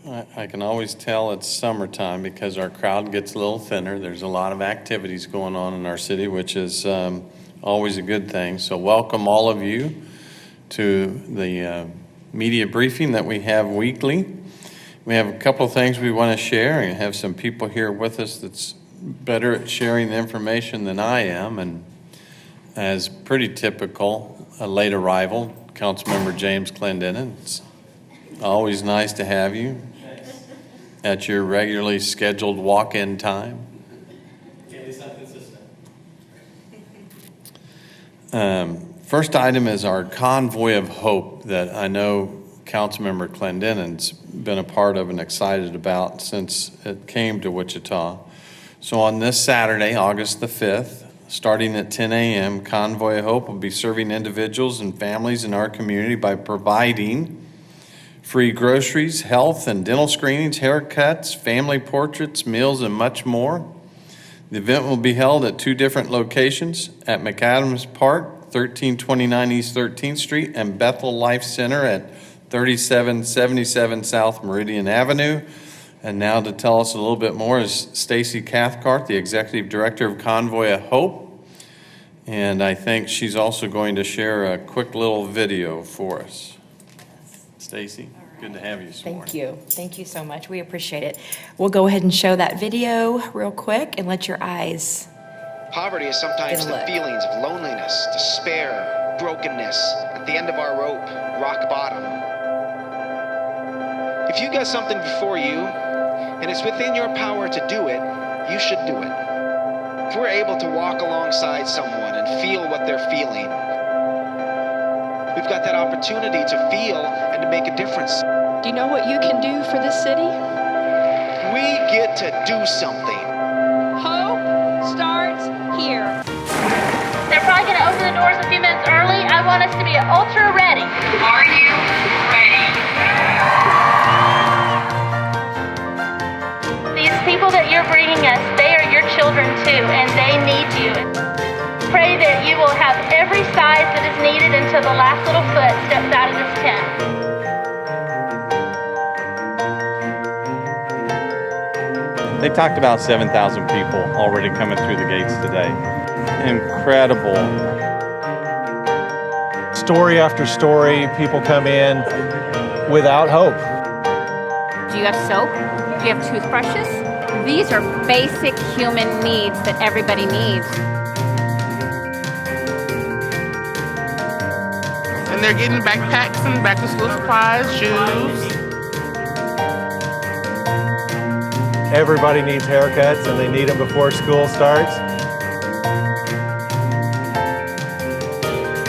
I can always tell it's summertime because our crowd gets a little thinner. There's a lot of activities going on in our city, which is always a good thing. So welcome all of you to the media briefing that we have weekly. We have a couple of things we want to share and have some people here with us that's better at sharing the information than I am. And as pretty typical, a late arrival, Councilmember James Clendenin. It's always nice to have you at your regularly scheduled walk-in time. First item is our Convoy of Hope that I know Councilmember Clendenin's been a part of and excited about since it came to Wichita. So on this Saturday, August the 5th, starting at 10 a.m., Convoy of Hope will be serving individuals and families in our community by providing free groceries, health and dental screenings, haircuts, family portraits, meals, and much more. The event will be held at two different locations, at McAdams Park, 1329 East 13th Street, and Bethel Life Center at 3777 South Meridian Avenue. And now to tell us a little bit more is Stacy Cathcart, the Executive Director of Convoy of Hope. And I think she's also going to share a quick little video for us. Stacy, good to have you this morning. Thank you. Thank you so much. We appreciate it. We'll go ahead and show that video real quick and let your eyes. Poverty is sometimes the feelings of loneliness, despair, brokenness, at the end of our rope, rock bottom. If you got something before you, and it's within your power to do it, you should do it. If we're able to walk alongside someone and feel what they're feeling, we've got that opportunity to feel and to make a difference. Do you know what you can do for this city? We get to do something. Hope starts here. They're probably going to open the doors a few minutes early. I want us to be ultra ready. Are you ready? These people that you're bringing us, they are your children too, and they need you. Pray that you will have every size that is needed until the last little foot steps out of this tent. They talked about 7,000 people already coming through the gates today. Incredible. Story after story, people come in without hope. Do you have soap? Do you have toothbrushes? These are basic human needs that everybody needs. And they're getting backpacks and back to school supplies, shoes. Everybody needs haircuts and they need them before school starts.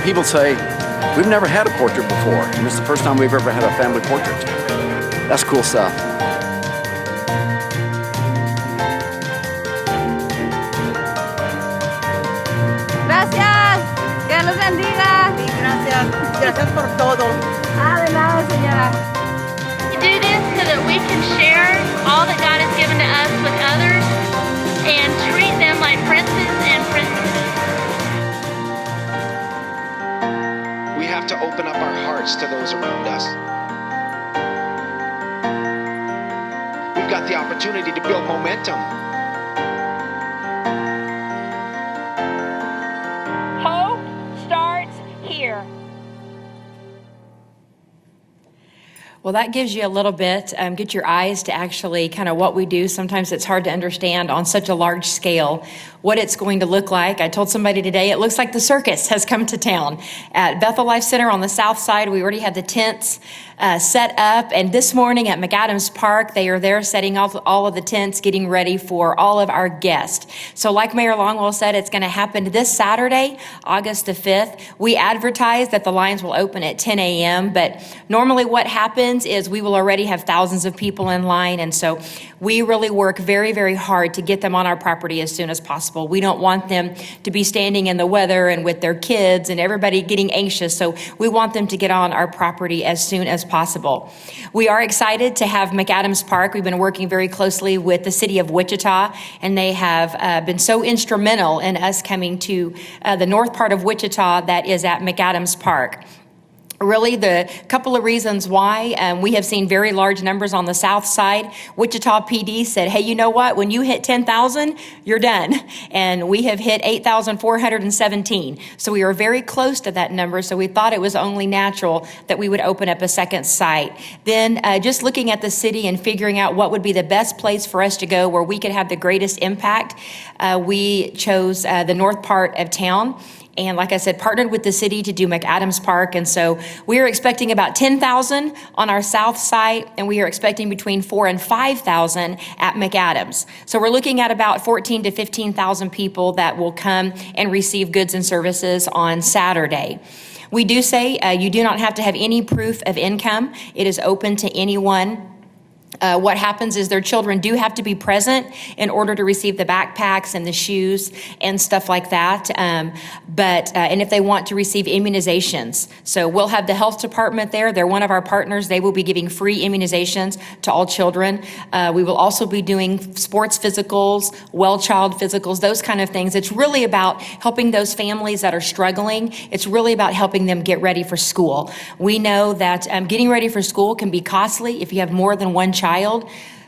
People say, we've never had a portrait before, and it's the first time we've ever had a family portrait. That's cool stuff. Gracias. Que los bendiga. Gracias. Gracias por todo. Ah, de nada, señora. We do this so that we can share all that God has given to us with others and treat them like princes and princesses. We have to open up our hearts to those around us. We've got the opportunity to build momentum. Hope starts here. Well, that gives you a little bit, get your eyes to actually kind of what we do. Sometimes it's hard to understand on such a large scale what it's going to look like. I told somebody today, it looks like the circus has come to town. At Bethel Life Center on the south side, we already had the tents set up. And this morning at McAdams Park, they are there setting off all of the tents, getting ready for all of our guests. So like Mayor Longwell said, it's going to happen this Saturday, August the 5th. We advertise that the lines will open at 10 a.m., but normally what happens is we will already have thousands of people in line. And so we really work very, very hard to get them on our property as soon as possible. We don't want them to be standing in the weather and with their kids and everybody getting anxious. So we want them to get on our property as soon as possible. We are excited to have McAdams Park. We've been working very closely with the city of Wichita, and they have been so instrumental in us coming to the north part of Wichita that is at McAdams Park. Really, the couple of reasons why we have seen very large numbers on the south side. Wichita PD said, hey, you know what? When you hit 10,000, you're done. And we have hit 8,417. So we are very close to that number. So we thought it was only natural that we would open up a second site. Then just looking at the city and figuring out what would be the best place for us to go where we could have the greatest impact, we chose the north part of town. And like I said, partnered with the city to do McAdams Park. And so we are expecting about 10,000 on our south site, and we are expecting between 4,000 and 5,000 at McAdams. So we're looking at about 14,000 to 15,000 people that will come and receive goods and services on Saturday. We do say you do not have to have any proof of income. It is open to anyone. What happens is their children do have to be present in order to receive the backpacks and the shoes and stuff like that. And if they want to receive immunizations, so we'll have the health department there. They're one of our partners. They will be giving free immunizations to all children. We will also be doing sports physicals, well child physicals, those kind of things. It's really about helping those families that are struggling. It's really about helping them get ready for school. We know that getting ready for school can be costly if you have more than one child.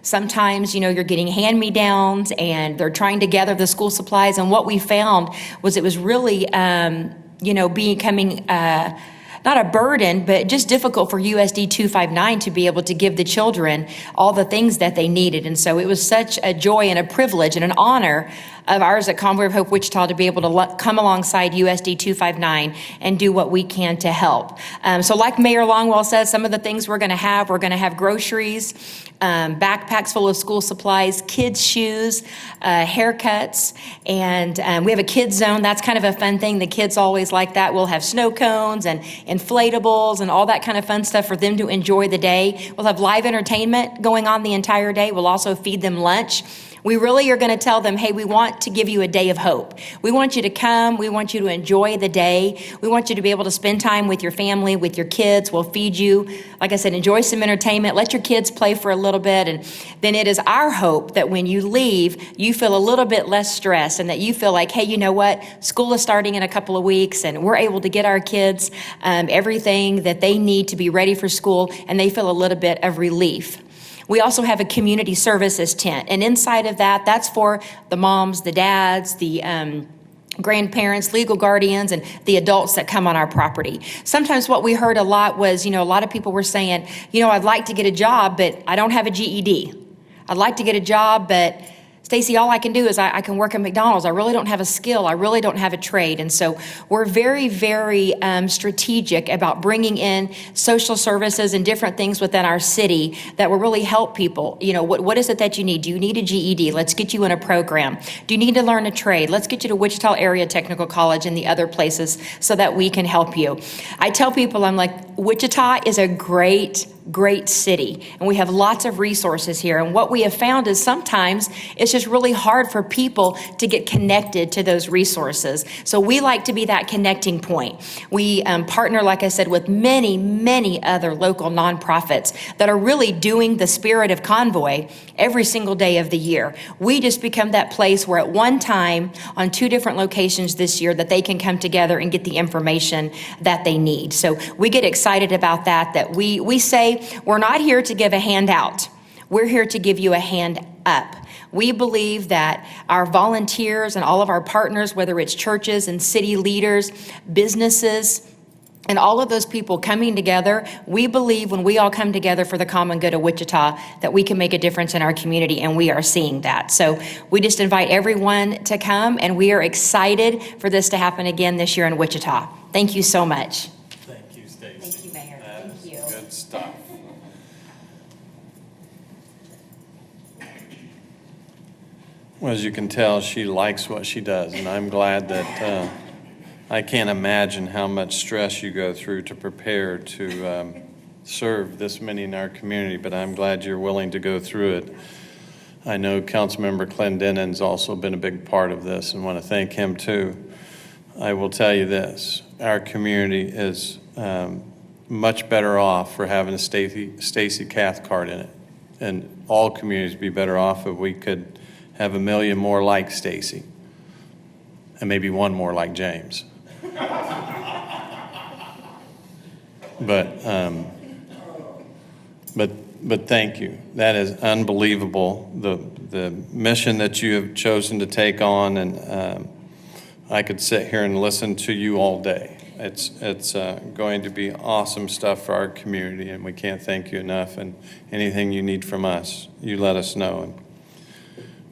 Sometimes, you're getting hand-me-downs and they're trying to gather the school supplies. And what we found was it was really, becoming not a burden, but just difficult for USD 259 to be able to give the children all the things that they needed. And so it was such a joy and a privilege and an honor of ours at Convoy of Hope Wichita to be able to come alongside USD 259 and do what we can to help. So like Mayor Longwell says, some of the things we're going to have groceries, backpacks full of school supplies, kids' shoes, haircuts, and we have a kids zone. That's kind of a fun thing. The kids always like that. We'll have snow cones and inflatables and all that kind of fun stuff for them to enjoy the day. We'll have live entertainment going on the entire day. We'll also feed them lunch. We really are going to tell them, hey, we want to give you a day of hope. We want you to come. We want you to enjoy the day. We want you to be able to spend time with your family, with your kids. We'll feed you. Like I said, enjoy some entertainment. Let your kids play for a little bit. And then it is our hope that when you leave, you feel a little bit less stressed and that you feel like, hey, you know what? School is starting in a couple of weeks and we're able to get our kids everything that they need to be ready for school, and they feel a little bit of relief. We also have a community services tent, and inside of that, that's for the moms, the dads, the grandparents, legal guardians, and the adults that come on our property. Sometimes what we heard a lot was, a lot of people were saying, I'd like to get a job, but I don't have a GED. I'd like to get a job, but Stacy, all I can do is I can work at McDonald's. I really don't have a skill. I really don't have a trade. And so we're very, very strategic about bringing in social services and different things within our city that will really help people. What is it that you need? Do you need a GED? Let's get you in a program. Do you need to learn a trade? Let's get you to Wichita Area Technical College and the other places so that we can help you. I tell people, I'm like, Wichita is a great city, and we have lots of resources here. And what we have found is sometimes it's just really hard for people to get connected to those resources. So we like to be that connecting point. We partner, like I said, with many, many other local nonprofits that are really doing the spirit of Convoy every single day of the year. We just become that place where at one time on 2 different locations this year that they can come together and get the information that they need. So we get excited about that we say we're not here to give a handout. We're here to give you a hand up. We believe that our volunteers and all of our partners, whether it's churches and city leaders, businesses, and all of those people coming together, we believe when we all come together for the common good of Wichita, that we can make a difference in our community, and we are seeing that. So we just invite everyone to come, and we are excited for this to happen again this year in Wichita. Thank you so much. Thank you, Stacy. Thank you, Mayor. Thank you. Good stuff. Well, as you can tell, she likes what she does, and I'm glad that I can't imagine how much stress you go through to prepare to serve this many in our community, but I'm glad you're willing to go through it. I know Councilmember Clendenin's also been a big part of this, and want to thank him too. I will tell you this, our community is much better off for having a Stacy Cathcart in it, and all communities would be better off if we could have 1 million more like Stacy, and maybe 1 more like James. But thank you. That is unbelievable, the mission that you have chosen to take on, and I could sit here and listen to you all day. It's going to be awesome stuff for our community, and we can't thank you enough. And anything you need from us, you let us know, and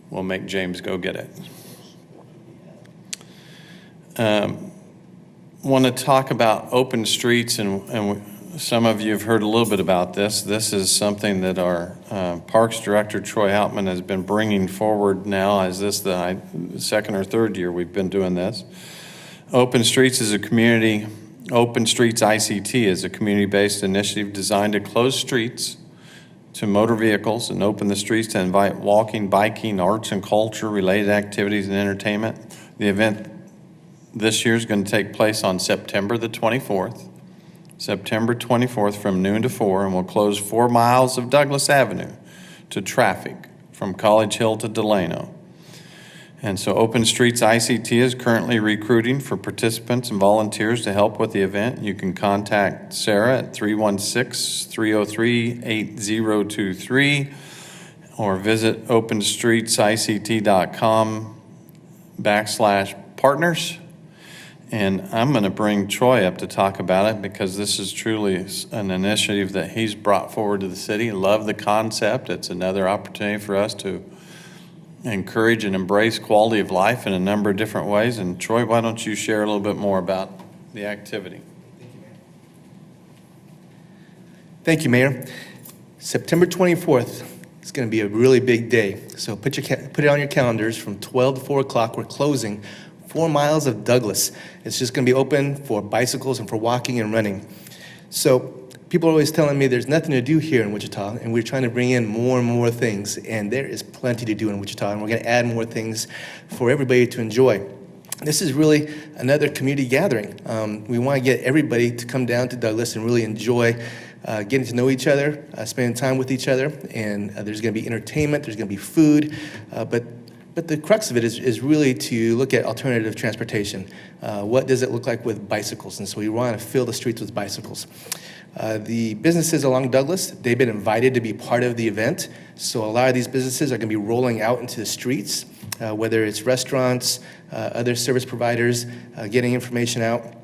we'll make James go get it. Want to talk about open streets, and some of you have heard a little bit about this. This is something that our Parks Director, Troy Outman, has been bringing forward now. Is this the second or third year we've been doing this? Open Streets is a community, Open Streets ICT is a community-based initiative designed to close streets to motor vehicles and open the streets to invite walking, biking, arts and culture related activities and entertainment. The event this year is going to take place on September the 24th. September 24th from noon to 4, and we'll close 4 miles of Douglas Avenue to traffic from College Hill to Delano. And so Open Streets ICT is currently recruiting for participants and volunteers to help with the event. You can contact Sarah at 316-303-8023 or visit openstreetsict.com/partners. And I'm going to bring Troy up to talk about it because this is truly an initiative that he's brought forward to the city. Love the concept. It's another opportunity for us to encourage and embrace quality of life in a number of different ways. And Troy, why don't you share a little bit more about the activity? Thank you, Mayor. September 24th is going to be a really big day. So put it on your calendars. From 12 to 4 o'clock, we're closing 4 miles of Douglas. It's just going to be open for bicycles and for walking and running. So people are always telling me there's nothing to do here in Wichita, and we're trying to bring in more and more things, and there is plenty to do in Wichita, and we're going to add more things for everybody to enjoy. This is really another community gathering. We want to get everybody to come down to Douglas and really enjoy getting to know each other, spending time with each other, and there's going to be entertainment, there's going to be food, but the crux of it is really to look at alternative transportation. What does it look like with bicycles? And so we want to fill the streets with bicycles. The businesses along Douglas, they've been invited to be part of the event. So a lot of these businesses are going to be rolling out into the streets, whether it's restaurants, other service providers, getting information out.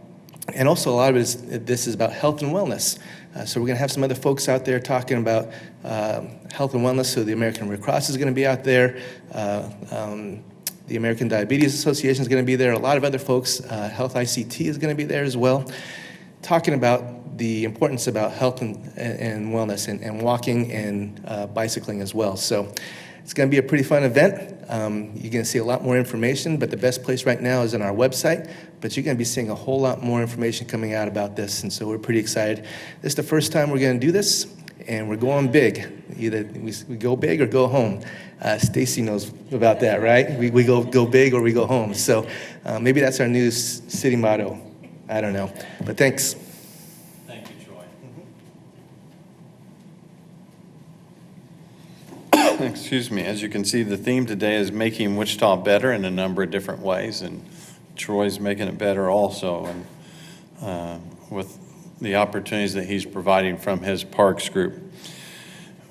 And also a lot of this is about health and wellness. So we're going to have some other folks out there talking about health and wellness. So the American Red Cross is going to be out there. The American Diabetes Association is going to be there. A lot of other folks. Health ICT is going to be there as well, talking about the importance about health and wellness and walking and bicycling as well. So it's going to be a pretty fun event. You're going to see a lot more information, but the best place right now is on our website. But you're going to be seeing a whole lot more information coming out about this, and so we're pretty excited. This is the first time we're going to do this, and we're going big. Either we go big or go home. Stacy knows about that, right? We go big or we go home. So maybe that's our new city motto. I don't know, but thanks. Thank you, Troy. Excuse me. As you can see, the theme today is making Wichita better in a number of different ways, and Troy's making it better also, and with the opportunities that he's providing from his parks group.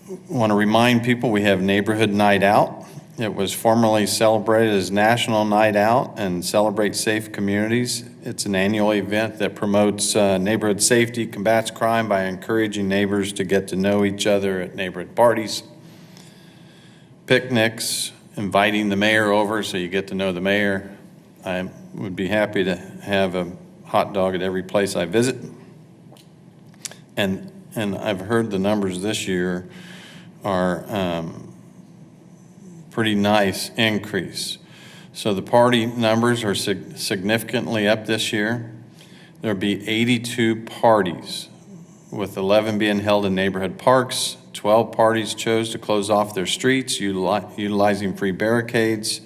I want to remind people we have Neighborhood Night Out. It was formerly celebrated as National Night Out and Celebrate Safe Communities. It's an annual event that promotes neighborhood safety, combats crime by encouraging neighbors to get to know each other at neighborhood parties, picnics, inviting the mayor over so you get to know the mayor. I would be happy to have a hot dog at every place I visit. And I've heard the numbers this year are pretty nice increase. So the party numbers are significantly up this year. There'll be 82 parties, with 11 being held in neighborhood parks. 12 parties chose to close off their streets, utilizing free barricades.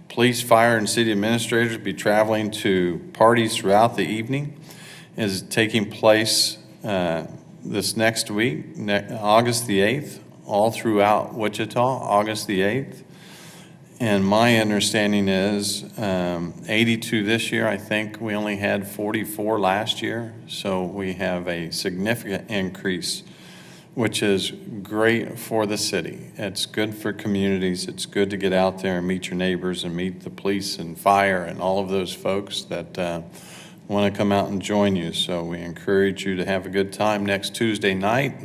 Police, fire, and city administrators will be traveling to parties throughout the evening. It is taking place this next week, August the 8th, all throughout Wichita, August the 8th. And my understanding is 82 this year. I think we only had 44 last year. So we have a significant increase, which is great for the city. It's good for communities. It's good to get out there and meet your neighbors and meet the police and fire and all of those folks that want to come out and join you. So we encourage you to have a good time next Tuesday night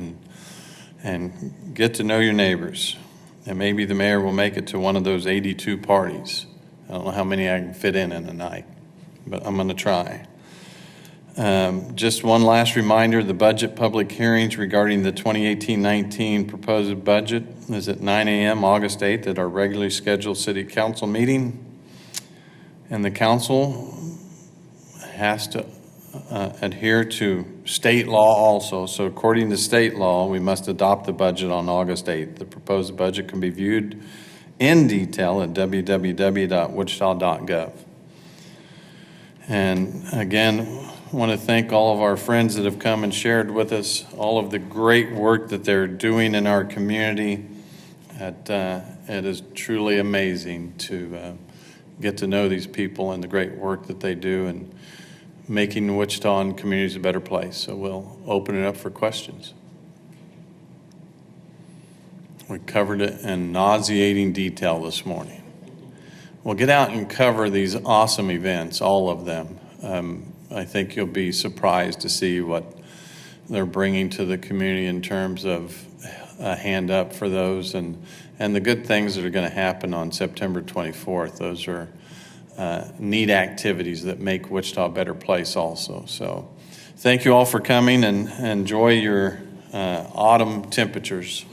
and get to know your neighbors. And maybe the mayor will make it to one of those 82 parties. I don't know how many I can fit in a night, but I'm going to try. Just one last reminder, the budget public hearings regarding the 2018-19 proposed budget is at 9 a.m. August 8th at our regularly scheduled city council meeting. And the council has to adhere to state law also. So according to state law, we must adopt the budget on August 8th. The proposed budget can be viewed in detail at www.wichita.gov. And again, I want to thank all of our friends that have come and shared with us all of the great work that they're doing in our community. It is truly amazing to get to know these people and the great work that they do and making Wichita and communities a better place. So we'll open it up for questions. We covered it in nauseating detail this morning. We'll get out and cover these awesome events, all of them. I think you'll be surprised to see what they're bringing to the community in terms of a hand up for those and the good things that are going to happen on September 24th. Those are neat activities that make Wichita a better place also. So thank you all for coming and enjoy your autumn temperatures.